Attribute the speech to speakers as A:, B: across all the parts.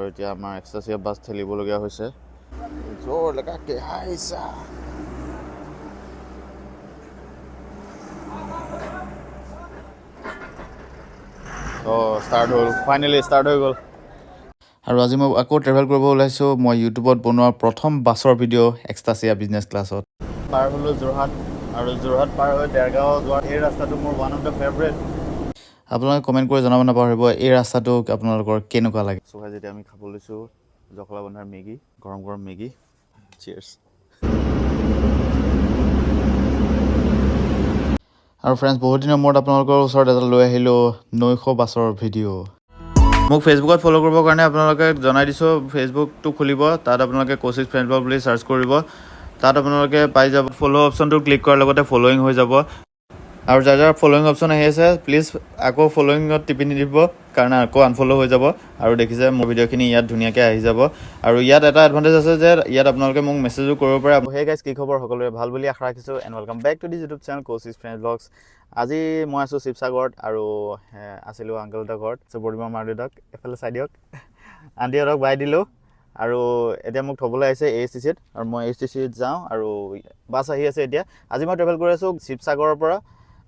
A: এতিয়া আমাৰ এক্সটাচিয়া বাছ ঠেলিবলগীয়া হৈছে জোৰ লগাকে হাইছা ষ্টাৰ্ট হ'ল ফাইনেলি ষ্টাৰ্ট হৈ গ'ল আৰু আজি মই আকৌ ট্ৰেভেল কৰিব ওলাইছোঁ মই ইউটিউবত বনোৱা প্ৰথম বাছৰ ভিডিঅ' এক্সটাচিয়া বিজনেছ ক্লাছত পাৰ হ'লোঁ যোৰহাট আৰু যোৰহাট পাৰ হৈ দেৰগাঁও যোৱাৰ এই ৰাস্তাটো মোৰ ওৱান অফ দ্য ফেভৰেট আপোনালোকে কমেণ্ট কৰি জনাব নাপাহৰিব এই ৰাস্তাটো আপোনালোকৰ কেনেকুৱা লাগে চোৱা যেতিয়া আমি খাব লৈছোঁ জখলাবন্ধাৰ মেগী গৰম গৰম মেগী চিয়াৰ্ছ আৰু ফ্ৰেণ্ডছ বহুত দিনৰ মূৰত আপোনালোকৰ ওচৰত এটা লৈ আহিলোঁ নৈশ বাছৰ ভিডিঅ' মোক ফেচবুকত ফ'ল' কৰিবৰ কাৰণে আপোনালোকে জনাই দিছোঁ ফেচবুকটো খুলিব তাত আপোনালোকে কৌশিক ফ্ৰেণ্ড ব্লগ বুলি চাৰ্চ কৰিব তাত আপোনালোকে পাই যাব ফ'ল' অপশ্যনটো ক্লিক কৰাৰ লগতে ফ'ল'য়িং হৈ যাব আৰু যাৰ যাৰ ফ'ল'য়িং অপশ্যন আহি আছে প্লিজ আকৌ ফ'ল'য়িঙত টিপি নিদিব কাৰণ আকৌ আনফ'ল' হৈ যাব আৰু দেখিছে মোৰ ভিডিঅ'খিনি ইয়াত ধুনীয়াকৈ আহি যাব আৰু ইয়াত এটা এডভান্টেজ আছে যে ইয়াত আপোনালোকে মোক মেছেজো কৰিব পাৰে হে গাইজ কি খবৰ সকলোৰে ভাল বুলি আশা ৰাখিছোঁ and welcome back to the YouTube channel Kaushik friend vlogs আজি মই আছোঁ শিৱসাগৰত আৰু আছিলোঁ আংকল এটাৰ ঘৰত বৰ্ডিমা মাৰ দেউতাক এফালে চাই দিয়ক আণ্টিহঁতক বাই দিলোঁ আৰু এতিয়া মোক থ'বলৈ আহিছে ASTCত আৰু মই ASTCত যাওঁ আৰু বাছ আহি আছে এতিয়া আজি মই ট্ৰেভেল কৰি আছোঁ শিৱসাগৰৰ পৰা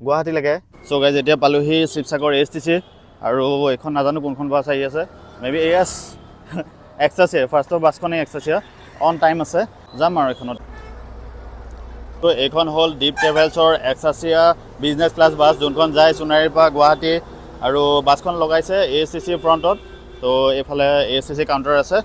A: গুৱাহাটীলৈকে চ' গাইজ এতিয়া পালোহি শিৱসাগৰ ASTC আৰু এইখন নাজানো কোনখন বাছ আহি আছে মেবি এয়াছ এক্সটাচিয়া ফাৰ্ষ্টৰ বাছখনেই এক্সটাচিয়া অন টাইম আছে যাম আৰু এইখনত তো এইখন হ'ল দীপ ট্ৰেভেলছৰ এক্সটাচিয়া বিজনেছ ক্লাছ বাছ যোনখন যায় সোণাৰীৰ পৰা গুৱাহাটী আৰু বাছখন লগাইছে ASTC ফ্ৰণ্টত তো এইফালে ASTC কাউণ্টাৰ আছে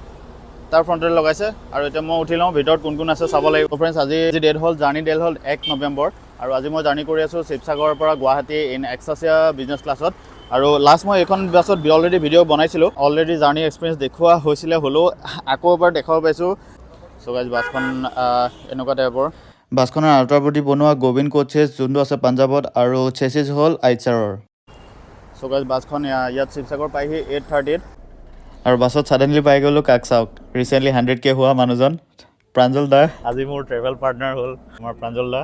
A: তাৰ ফ্ৰণ্টতে লগাইছে আৰু এতিয়া মই উঠি লওঁ ভিতৰত কোন কোন আছে চাব লাগিব ফ্ৰেণ্ডছ আজি ডেট হ'ল জাৰ্ণি ডেট হ'ল 1 নৱেম্বৰ আৰু আজি মই জাৰ্ণি কৰি আছোঁ শিৱসাগৰৰ পৰা গুৱাহাটী ইন এক্সটাচিয়া বিজনেছ ক্লাছত আৰু লাষ্ট মই এইখন বাছত অলৰেডি ভিডিঅ' বনাইছিলোঁ অলৰেডি জাৰ্ণি এক্সপিৰিয়েঞ্চ দেখুওৱা হৈছিলে হ'লেও আকৌ এবাৰ দেখাব পাইছোঁ চ' গাইজ বাছখন এনেকুৱা টাইপৰ বাছখনৰ আউটাৰ বডি বনোৱা গোবিন্দ কোচেছ যোনটো আছে পাঞ্জাৱত আৰু চেচিছ হ'ল আইচাৰৰ চ' গাইজ বাছখন ইয়াত শিৱসাগৰ পাইহি 8:30 আৰু বাছত ছাডেনলি পাই গ'লোঁ কাক চাওক ৰিচেণ্টলি 100K হোৱা মানুহজন প্ৰাঞ্জল দা আজি মোৰ ট্ৰেভেল পাৰ্টনাৰ হ'ল আমাৰ প্ৰাঞ্জল দা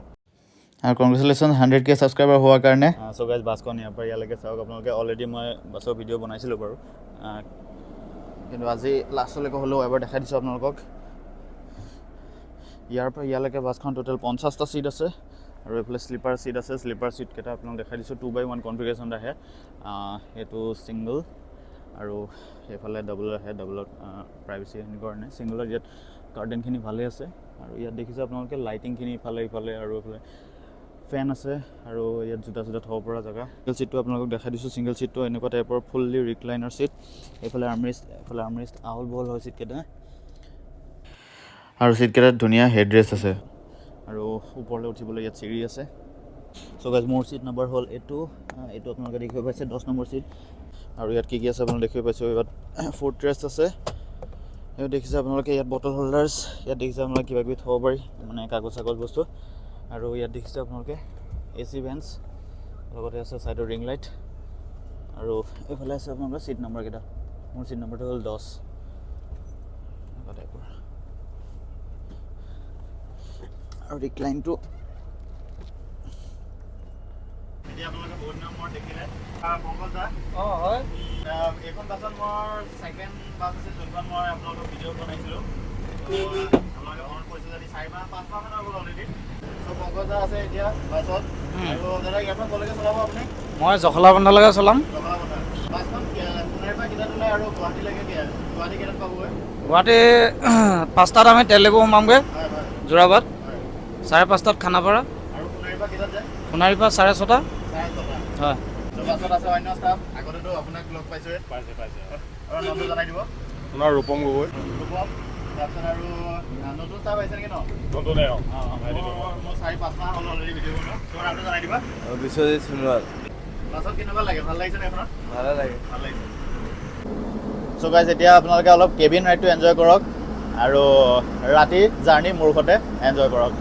A: আৰু কংগ্ৰেচুলেশ্যন 100K ছাবস্ক্ৰাইবাৰ হোৱাৰ কাৰণে চ' গাইজ বাছখন ইয়াৰ পৰা ইয়ালৈকে চাওক আপোনালোকে অলৰেডি মই বাছৰ ভিডিঅ' বনাইছিলোঁ বাৰু কিন্তু আজি লাষ্টলৈকে হ'লেও এবাৰ দেখাই দিছোঁ আপোনালোকক ইয়াৰ পৰা ইয়ালৈকে বাছখন টোটেল 50টা ছিট আছে আৰু এইফালে শ্লিপাৰ ছিট আছে শ্লিপাৰ ছিটকেইটা আপোনালোক দেখাই দিছোঁ 2x1 কনফিগাৰেশ্যন আহে সেইটো ছিংগল আৰু এইফালে ডাবল আহে ডাবলত প্ৰাইভেচিখিনিৰ কাৰণে ছিংগলত ইয়াত কাৰ্টেনখিনি ভালেই আছে আৰু ইয়াত দেখিছে আপোনালোকে লাইটিংখিনি ইফালে আৰু এইফালে ফেন আছে আৰু ইয়াত জোতা থ'ব পৰা জেগা ছিংগল ছিটটো আপোনালোকক দেখাই দিছোঁ ছিংগল ছিটটো এনেকুৱা টাইপৰ ফুল্লি ৰিক্লাইনাৰ ছিট এইফালে আৰ্মৰেষ্ট আহল বহল হয় ছিটকেইটা আৰু ছিটকেইটাত ধুনীয়া হেডৰেষ্ট আছে আৰু ওপৰলৈ উঠিবলৈ ইয়াত চিৰি আছে চ' গাইজ মোৰ ছিট নম্বৰ হ'ল এইটো আপোনালোকে দেখিব পাইছে 10 নম্বৰ ছিট আৰু ইয়াত কি আছে আপোনালোকে দেখিব পাইছোঁ ইয়াত ফুড ৰেষ্ট আছে ইয়াত দেখিছে আপোনালোকে ইয়াত বটল হোল্ডাৰ্ছ ইয়াত দেখিছে আপোনালোকে কিবা কিবি থ'ব পাৰি মানে কাগজ বস্তু আৰু ইয়াত দেখিছে আপোনালোকে AC ভেন্টছ লগতে আছে ছাইডৰ ৰিং লাইট আৰু এইফালে আছে আপোনালোকৰ ছিট নম্বৰকেইটা মোৰ ছিট নম্বৰটো হ'ল 10 এনেকুৱা টাইপৰ আৰু ৰিক্লাইনটো এতিয়া আপোনালোকে বহুত দিনৰ মূৰত দেখিলে পংকজ দা হয় এইখন বাছত মোৰ ছেকেণ্ড বাছ আছিল যোনখন মই আপোনালোকক ভিডিঅ' বনাইছিলোঁ আপোনালোকে মনত পৰিছে যদি 4-5 মাহমান হৈ গ'ল অলৰেডি চ' পংকজ দা আছে এতিয়া বাছত আৰু দাদা ইয়াৰ পৰা ক'লৈকে চলাব আপুনি
B: মই জখলাবন্ধালৈকে চলাম
A: বাছখন সোণাৰীৰ পৰা কেইটাত ওলাই আৰু গুৱাহাটী কেইটাত পাবগৈ
B: গুৱাহাটী 5টাত আমি তেল ডিপু সোমামগৈ যোৰাবাট 5:30 খানাপাৰা
A: আৰু সোণাৰীৰ পৰা কেইটাত যায়
B: সোণাৰীৰ পৰা 6:30 হয়
A: বাছত আছে অন্য ষ্টাফ আগতেতো আপোনাক লগ পাইছোৱে পাইছে আৰু নামটো জনাই দিব
C: আপোনাৰ ৰূপম গগৈ
A: তাৰপিছত আৰু নতুন ষ্টাফ আহিছে নেকি ন
C: নতুনে
A: মোৰ 4-5 মাহ হ'ল অলৰেডি ভিডিঅ' বনোৱা তোমাৰ নামটো জনাই দিবা
C: বিশ্বজিৎ সোণোৱাল
A: বাছত কেনেকুৱা লাগে ভাল লাগিছে নে এখনত
C: ভালে লাগে
A: ভাল লাগিছে চ' গাইজ এতিয়া আপোনালোকে অলপ কেবিন ৰাইডটো এনজয় কৰক আৰু ৰাতি জাৰ্ণি মোৰ সৈতে এনজয় কৰক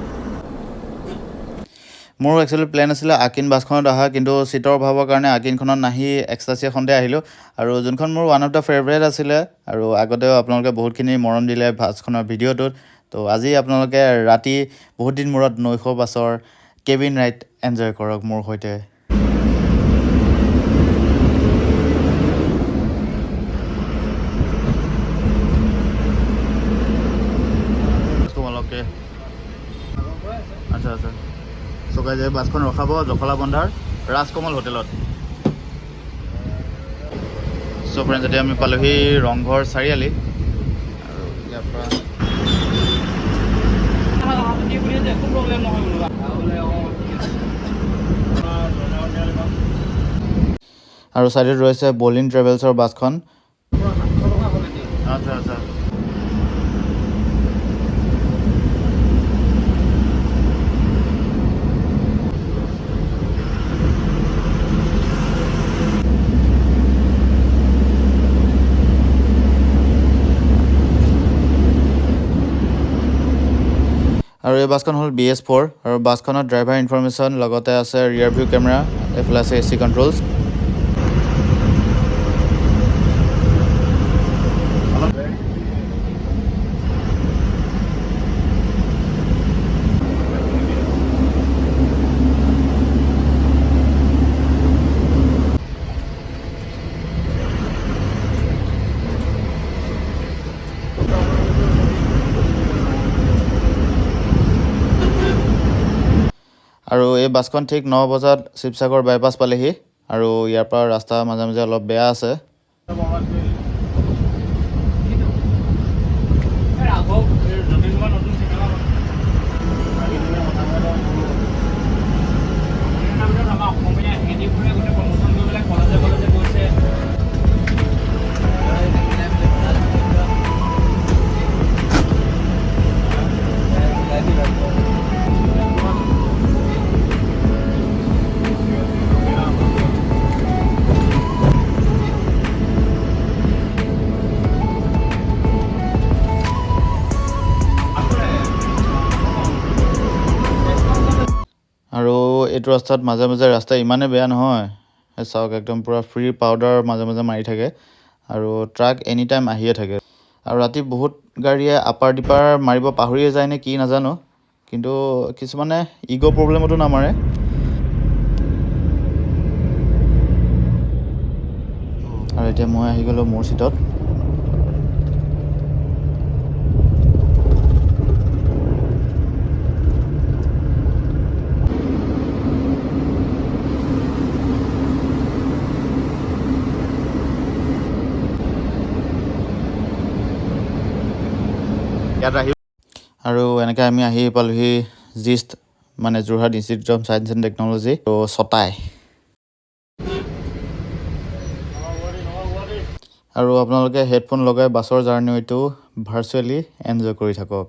A: মোৰ একচুৱেলি প্লেন আছিলে আকিন বাছখনত অহা কিন্তু ছিটৰ অভাৱৰ কাৰণে আকিনখনত নাহি এক্সটাচিয়াখনতে আহিলোঁ আৰু যোনখন মোৰ ওৱান অফ দ্য ফেভৰেট আছিলে আৰু আগতেও আপোনালোকে বহুতখিনি মৰম দিলে বাছখনৰ ভিডিঅ'টোত তো আজি আপোনালোকে ৰাতি বহুত দিন মূৰত নৈশ বাছৰ কেবিন ৰাইড এনজয় কৰক মোৰ সৈতে দেখুৱাই যে বাছখন ৰখাব জখলাবন্ধাৰ ৰাজকমল হোটেলত। চ' ফ্ৰেণ্ডছ, এতিয়া আমি পালোহি ৰংঘৰ চাৰিআলি আৰু ইয়াৰ পৰা আৰু চাইডত ৰৈছে বলিন ট্ৰেভেলছৰ বাছখন। আচ্ছা আচ্ছা। আৰু এই বাছখন হ'ল BS4 আৰু বাছখনত ড্ৰাইভাৰ ইনফৰমেশ্যন লগতে আছে ৰিয়াৰ ভিউ কেমেৰা, এইফালে আছে AC কণ্ট্ৰলছ। আৰু এই বাছখন ঠিক 9 বজাত শিৱসাগৰ বাইপাছ পালেহি আৰু ইয়াৰ পৰা ৰাস্তা মাজে মাজে অলপ বেয়া আছে। আৰু এইটো ৰাস্তাত মাজে মাজে ৰাস্তা ইমানেই বেয়া নহয়, চাওক একদম পূৰা ফ্ৰী পাউডাৰ মাজে মাজে মাৰি থাকে আৰু ট্ৰাক এনি টাইম আহিয়ে থাকে। আৰু ৰাতি বহুত গাড়ীয়ে আপাৰ ডিপাৰ মাৰিব পাহৰিয়ে যায় নে কি নাজানো, কিন্তু কিছুমানে ইগ' প্ৰব্লেমতো নামাৰে। আৰু এতিয়া মই আহি গ'লোঁ মোৰ চিটত। ইয়াত আহি আৰু এনেকৈ আমি আহি পালোহি জিষ্ট, মানে Jorhat institute of science and technology, ত' ছটাই। আৰু আপোনালোকে হেডফোন লগাই বাছৰ জাৰ্ণিটো ভাৰ্চুৱেলি এনজয় কৰি থাকক।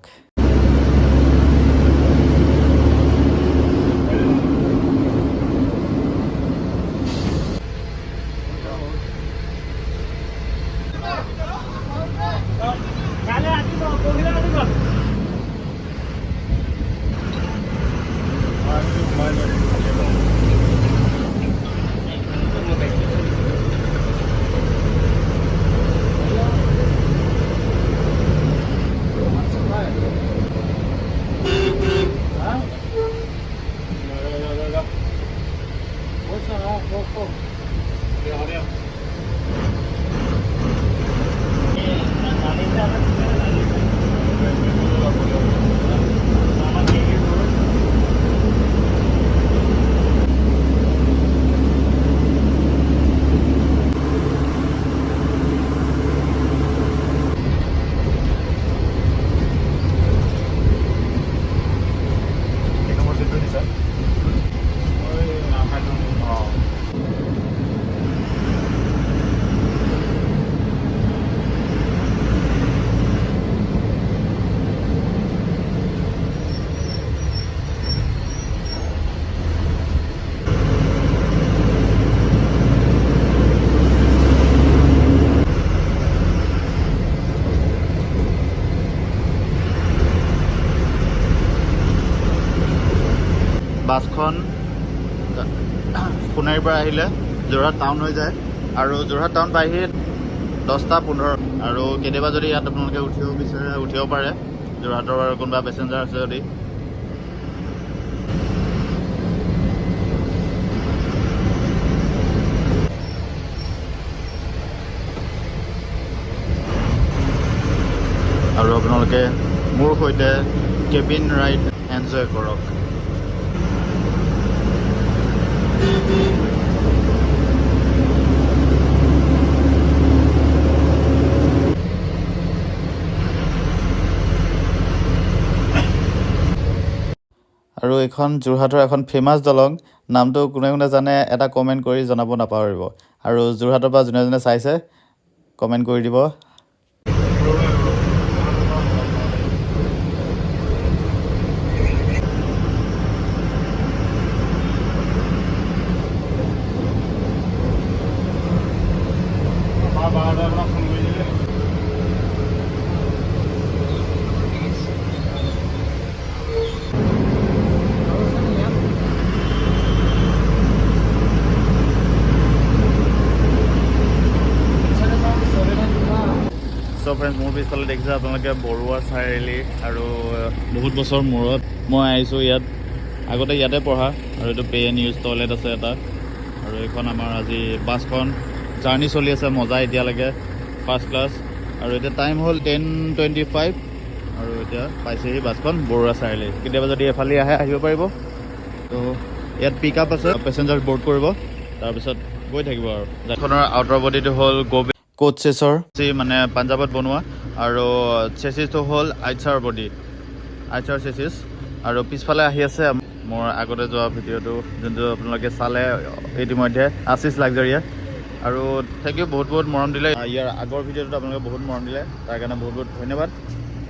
A: বাছখন সোণাৰীৰ পৰা আহিলে যোৰহাট টাউন হৈ যায় আৰু যোৰহাট টাউন পাইহি 10:15 আৰু কেতিয়াবা যদি ইয়াত আপোনালোকে উঠিব বিচাৰে উঠিব পাৰে, যোৰহাটৰ কোনোবা পেচেঞ্জাৰ আছে যদি। আৰু আপোনালোকে মোৰ সৈতে কেবিন ৰাইড এনজয় কৰক। আৰু এইখন যোৰহাটৰ এখন ফেমাছ দলং, নামটো কোনে কোনে জানে এটা কমেণ্ট কৰি জনাব নাপাহৰিব। আৰু যোৰহাটৰ পৰা যোনে যোনে চাইছে কমেণ্ট কৰি দিব। চ' ফ্ৰেণ্ডছ, মোৰ পিছফালে দেখিছে আপোনালোকে বৰুৱা চাৰিআলি, আৰু বহুত বছৰ মূৰত মই আহিছোঁ ইয়াত। আগতে ইয়াতে পঢ়া, আৰু এইটো পে এণ্ড ইউজ টয়লেট আছে এটা। আৰু এইখন আমাৰ আজি বাছখন জাৰ্ণি চলি আছে, মজা এতিয়ালৈকে, ফাৰ্ষ্ট ক্লাছ। আৰু এতিয়া টাইম হ'ল 10:25, আৰু এতিয়া পাইছেহি বাছখন বৰুৱা চাৰিআলি। কেতিয়াবা যদি এফালে আহিব পাৰিব। তো ইয়াত পিক আপ আছে, পেচেঞ্জাৰ বৰ্ড কৰিব, তাৰপিছত গৈ থাকিব। আৰু এইখনৰ আউটাৰ বডিটো হ'ল কোচ চেছৰ, মানে পাঞ্জাৱত বনোৱা, আৰু চেচিছটো হ'ল আইচাৰ বডি, আইচাৰ চেচিছ। আৰু পিছফালে আহি আছে মোৰ আগতে যোৱা ভিডিঅ'টো, যোনটো আপোনালোকে চালে ইতিমধ্যে, আশিছ লাক্সাৰিয়া। আৰু থেংক ইউ, বহুত বহুত মৰম দিলে। ইয়াৰ আগৰ ভিডিঅ'টোত আপোনালোকে বহুত মৰম দিলে, তাৰ কাৰণে বহুত বহুত ধন্যবাদ।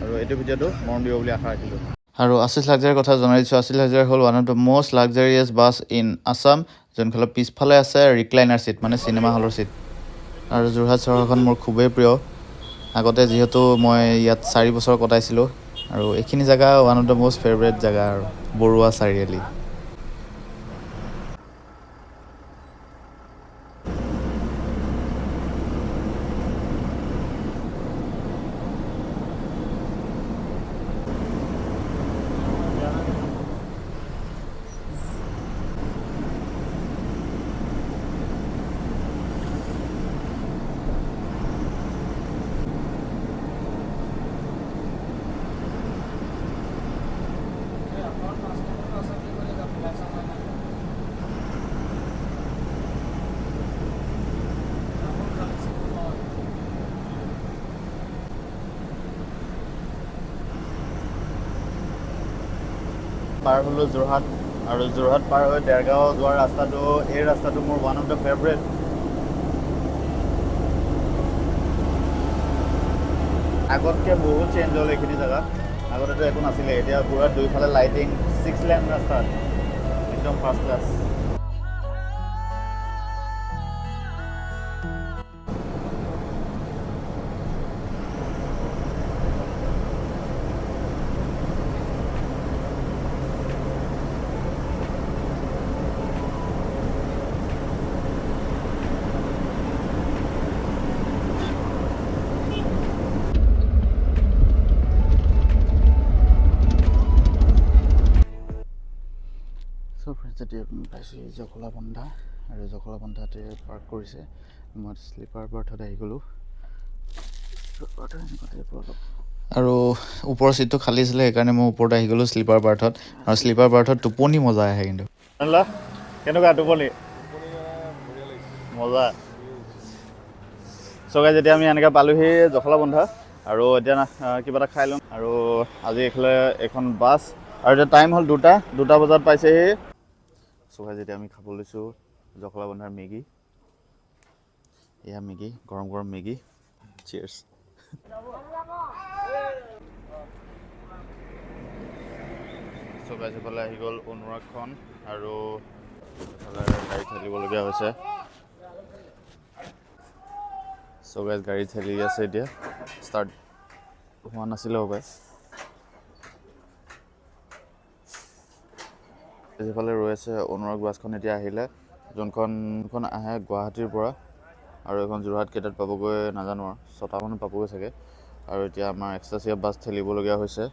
A: আৰু এইটো ভিডিঅ'টো মৰম দিব বুলি আশা ৰাখিলোঁ। আৰু আশিছ লাক্সাৰিৰ কথা জনাই দিছোঁ। আশিছ লাক্সাৰি হ'ল one of the most luxurious bus in Assam, যোনফালে পিছফালে আছে ৰিক্লাইনাৰ ছিট, মানে চিনেমা হলৰ ছিট। আৰু যোৰহাট চহৰখন মোৰ খুবেই প্ৰিয়। আগতে যিহেতু মই ইয়াত 4 বছৰ কটাইছিলোঁ, আৰু এইখিনি জেগা one of the most favourite জেগা, আৰু বৰুৱা চাৰিআলি। পাৰ হ'লোঁ যোৰহাট, আৰু যোৰহাট পাৰ হৈ দেৰগাঁও যোৱাৰ ৰাস্তাটো, এই ৰাস্তাটো মোৰ ওৱান অফ দ্য ফেভৰেট। আগতকৈ বহুত চেঞ্জ হ'ল এইখিনি জেগা। আগতেতো একো নাছিলে, এতিয়া পুৰা দুইফালে লাইটিং, 6 লেন ৰাস্তাত, একদম ফাৰ্ষ্ট ক্লাছ। চ' ফ্ৰেণ্ডছ, এতিয়া পাইছোঁ এই জখলাবন্ধা, আৰু জখলাবন্ধাতে পাৰ্ক কৰিছে। মই শ্লিপাৰ বাৰ্থত আহি গ'লোঁ। আৰু ওপৰৰ ছিটটো খালী আছিলে, সেইকাৰণে মই ওপৰত আহি গ'লোঁ শ্লিপাৰ বাৰ্থত। আৰু শ্লিপাৰ বাৰ্থত টোপনি মজা আহে কিন্তু। কেনেকুৱা টোপনি? মজা। চ' গাইজ, যেতিয়া আমি এনেকৈ পালোঁহি জখলাবন্ধা, আৰু এতিয়া কিবা এটা খাই ল'ম। আৰু আজি এইফালে এখন বাছ, আৰু এতিয়া টাইম হ'ল 2টা বজাত পাইছেহি। চ' গাইজ, এতিয়া আমি খাব লৈছোঁ জখলাবন্ধাৰ মেগী। এয়া মেগী, গৰম গৰম মেগী। চিয়েৰ্ছ। চ' গাইজ, এইফালে আহি গ'ল অনুৰাগখন, আৰু এইফালে গাড়ী ঠেলিবলগীয়া হৈছে। চ' গাইজ, গাড়ী ঠেলি আছে এতিয়া, ষ্টাৰ্ট হোৱা নাছিলে হ'বাই। যিফালে ৰৈ আছে অনুৰাগ বাছখন এতিয়া আহিলে, যোনখন আহে গুৱাহাটীৰ পৰা, আৰু এখন যোৰহাট কেইটাত পাবগৈ নাজানো, আৰু 6টামানত পাবগৈ চাগে। আৰু এতিয়া আমাৰ এক্সট্ৰাছিয়া বাছ ঠেলিবলগীয়া হৈছে।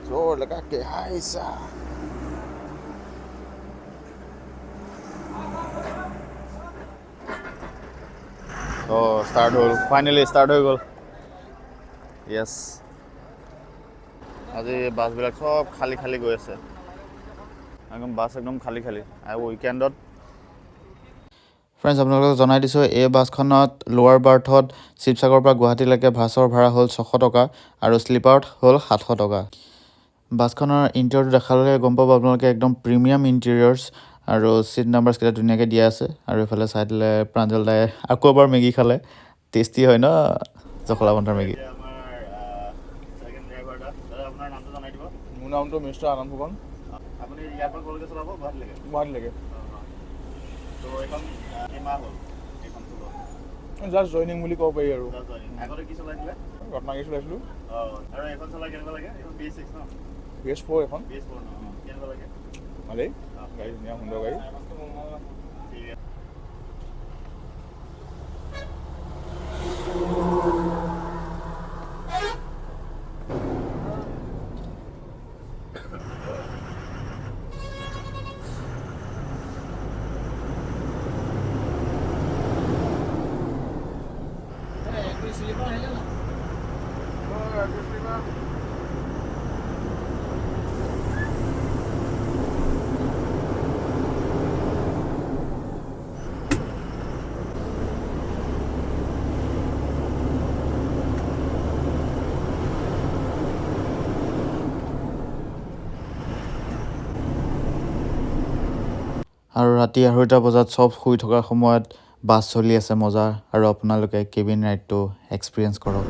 A: জোৰ লগা কে হাইছা। ষ্টাৰ্ট হ'ল, ফাইনেলি ষ্টাৰ্ট হৈ গ'ল। য়েছ। আজি বাছবিলাক চব খালী খালী গৈ আছে একদম বাছ একদম খালী খালী আৰু উইকেণ্ডত ফ্ৰেণ্ডছ আপোনালোকক জনাই দিছোঁ এই বাছখনত লোৱাৰ বাৰ্থত শিৱসাগৰৰ পৰা গুৱাহাটীলৈকে বাছৰ ভাড়া হ'ল 600 টকা আৰু শ্লিপাৰত হ'ল 700 টকা বাছখনৰ ইণ্টেৰিয়ৰটো দেখালে গম পাব আপোনালোকে একদম প্ৰিমিয়াম ইণ্টেৰিয়ৰ্ছ আৰু চিট নাম্বাৰছকেইটা ধুনীয়াকৈ দিয়া আছে আৰু এইফালে চাই দিলে প্ৰাঞ্জল দাই আকৌ এবাৰ মেগী খালে টেষ্টি হয় ন জখলা বন্ধাৰ মেগী
C: মোৰ নামটো মিষ্টাৰ আনন্দ ফুকন
A: আপুনি ইয়াৰ পৰা কলৈকে চলাব গুৱাহাটীলৈকে
C: গুৱাহাটীলৈকে
A: তো এইখন কিমান হ'ল এইখন চলোৱা
C: জাষ্ট জইনিং বুলি ক'ব পাৰি আৰু
A: আগতে কি চলাইছিলে
C: ৰত্নাগিৰি চলাইছিলোঁ
A: আৰু এইখন চলাই কেনেকুৱা লাগে এইখন BS6 ন
C: BS4 এখন
A: BS4 ন কেনেকুৱা লাগে
C: ভালেই গাড়ী ধুনীয়া সুন্দৰ গাড়ী
A: আৰু ৰাতি 2:30 বজাত চব শুই থকাৰ সময়ত বাছ চলি আছে মজা আৰু আপোনালোকে কেবিন ৰাইডটো এক্সপিৰিয়েঞ্চ কৰক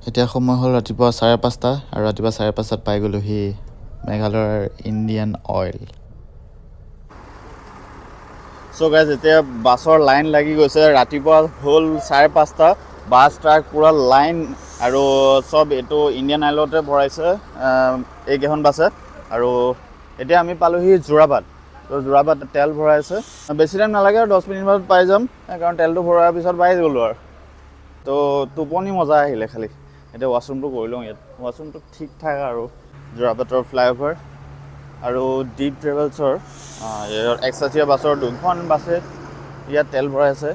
A: এতিয়া সময় হ'ল ৰাতিপুৱা 5:30 আৰু ৰাতিপুৱা 5:30 পাই গ'লোহি মেঘালয়ৰ ইণ্ডিয়ান অইল চ' গাইজ এতিয়া বাছৰ লাইন লাগি গৈছে ৰাতিপুৱা হ'ল 5:30 বাছ ট্ৰাক পূৰা লাইন আৰু চব এইটো ইণ্ডিয়ান অইলতে ভৰাইছে এইকেইখন বাছে আৰু এতিয়া আমি পালোহি যোৰাবাট তো যোৰাবাট তেল ভৰাইছে বেছি টাইম নালাগে আৰু 10 মিনিটমানত পাই যাম কাৰণ তেলটো ভৰোৱাৰ পিছত পাই গ'লোঁ আৰু তো টোপনি মজা আহিলে খালি এতিয়া ৱাশ্বৰুমটো কৰি লওঁ ইয়াত ৱাশ্বৰুমটো ঠিক ঠাক আৰু যোৰাবাটৰ ফ্লাইঅভাৰ আৰু ডিপ ট্ৰেভেলছৰ এক্সাচিয়া বাছৰ 2খন বাছে ইয়াত তেল ভৰাই আছে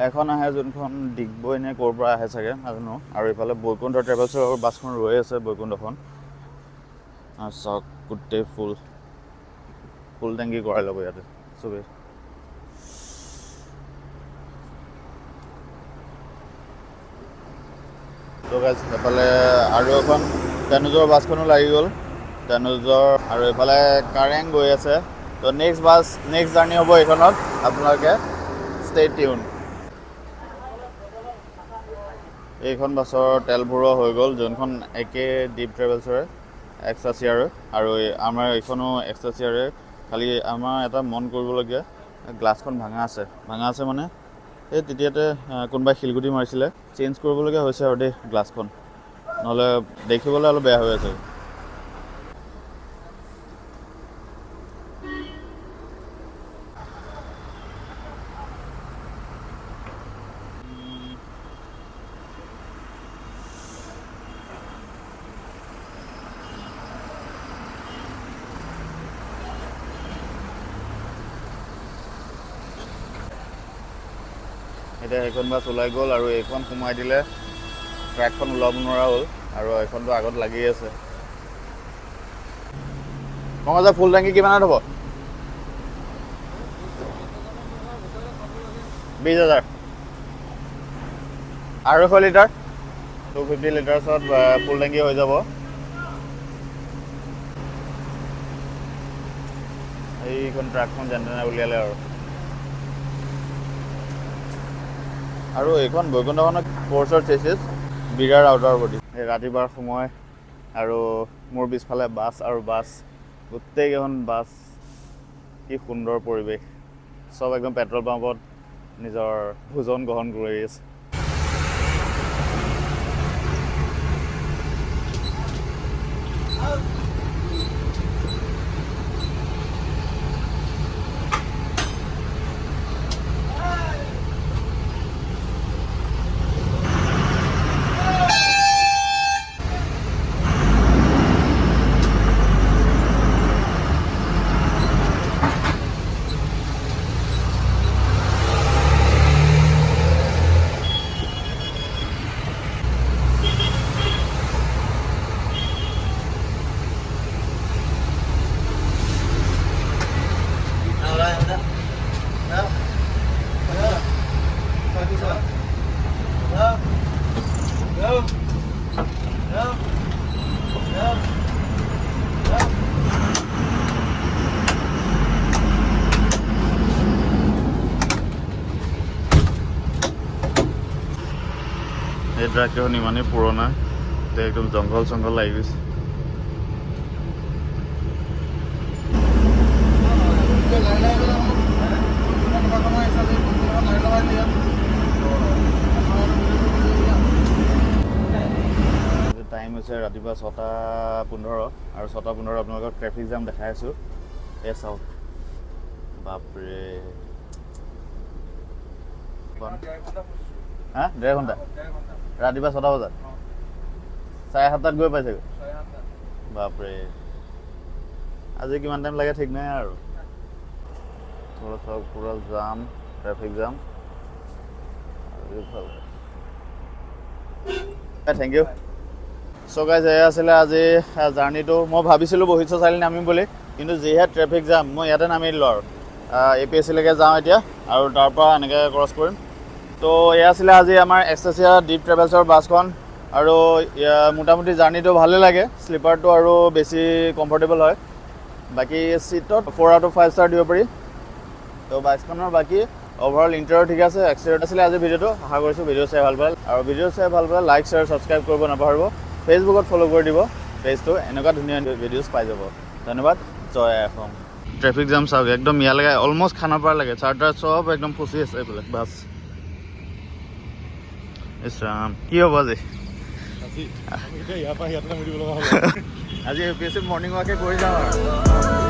A: এখন আহে যোনখন ডিগবৈ নে ক'ৰ পৰা আহে চাগে নাজানো আৰু এইফালে বৈকুণ্ঠ ট্ৰেভেলছৰ বাছখন ৰৈ আছে বৈকুণ্ঠখন চাওক গোটেই ফুল টেংকি কৰাই ল'ব ইয়াতে চবেই তো গাইজ এইফালে আৰু এখন তেনুজৰ বাছখনো লাগি গ'ল তেনুজৰ আৰু এইফালে কাৰেং গৈ আছে তো নেক্সট জাৰ্ণি হ'ব এইখনত আপোনালোকে ষ্টে টিউন এইখন বাছৰ তেল ভৰোৱা হৈ গ'ল, যোনখন একে ডিপ ট্ৰেভেলছৰে এক্সটাচিয়াৰে, আৰু আমাৰ এইখনো এক্সটাচিয়াৰে। খালি আমাৰ এটা মন কৰিবলগীয়া, গ্লাছখন ভাঙা আছে মানে এই তেতিয়াতে কোনোবাই শিলগুটি মাৰিছিলে, চেঞ্জ কৰিবলগীয়া হৈছে আৰু দেই গ্লাছখন, নহ'লে দেখিবলৈ অলপ বেয়া হৈ আছে। এতিয়া সেইখন বাছ ওলাই গ'ল আৰু এইখন সোমাই দিলে ট্ৰেকখন ওলাব নোৱাৰা হ'ল, আৰু এইখনটো আগত লাগি আছে। কমাজা ফুল টেংকি কিমানত হ'ব? 20,000 200 লিটাৰ 250 লিটাৰ্ছত ফুল টেংকি হৈ যাব। এইখন ট্ৰাকখন যেনে তেনে উলিয়ালে আৰু এইখন বৈকুণ্ঠখনত ফ'ৰ্চৰ চেচিছ, বিৰাৰ আউটাৰ বডি। এই ৰাতিপুৱাৰ সময় আৰু মোৰ পিছফালে বাছ আৰু বাছ, গোটেইকেইখন বাছ, কি সুন্দৰ পৰিৱেশ। চব একদম পেট্ৰল পাম্পত নিজৰ ভোজন গ্ৰহণ কৰি আছে। এই ট্ৰাককেইখন ইমানেই পুৰণা, এতিয়া একদম জংঘল চংঘল লাগি গৈছে। টাইম হৈছে ৰাতিপুৱা 6:15 আৰু 6:15 আপোনালোকক ট্ৰেফিক জাম দেখাই আছোঁ। এই চাওক, বাপৰে, হা 1.5 ঘণ্টা ৰাতিপুৱা 6টা বজাত 7:30 গৈ পাইছেগৈ। বাপৰে, আজি কিমান টাইম লাগে ঠিক নাই আৰু। চাওক পুৰা jam, traffic jam. Thank you. So' guys, এয়া আছিলে আজি জাৰ্ণিটো। মই ভাবিছিলোঁ বশিষ্ঠ চাৰিআলি নামিম বুলি, কিন্তু যিহে ট্ৰেফিক জাম মই ইয়াতে নামি দিলোঁ আৰু। APSCলৈকে যাওঁ এতিয়া, আৰু তাৰপৰা এনেকৈ ক্ৰছ কৰিম। তো এয়া আছিলে আজি আমাৰ এক্সটাচিয়া ডিপ ট্ৰেভেলছৰ বাছখন, আৰু মোটামুটি জাৰ্ণিটো ভালেই লাগে। শ্লিপাৰটো আৰু বেছি কমফৰ্টেবল হয়। বাকী ছিটত 4 out of 5 ষ্টাৰ দিব পাৰি। তো বাছখনৰ বাকী অভাৰঅল ইণ্টাৰিয়ৰ ঠিক আছে। এক্সটেৰিয়ৰ আছিলে আজি ভিডিঅ'টো। আশা কৰিছোঁ ভিডিঅ' চাই ভাল পালে, আৰু ভিডিঅ' চাই ভাল পালে লাইক, শ্বেয়াৰ, ছাবস্ক্ৰাইব কৰিব নাপাহৰিব। ফেচবুকত ফ'ল' কৰি দিব পেজটো, এনেকুৱা ধুনীয়া ভিডিঅ'জ পাই যাব। ধন্যবাদ। জয় অসম। ট্ৰেফিক জাম চাওক, একদম ইয়ালৈকে অলমষ্ট খানাপাৰা লাগে, চাৰ্টাৰ চব একদম ফচি আছে এইফালে বাছ। ইছৰাম, কি হ'ব আজি? আজি APSC মৰ্ণিং ৱাকে কৰি যাওঁ আৰু।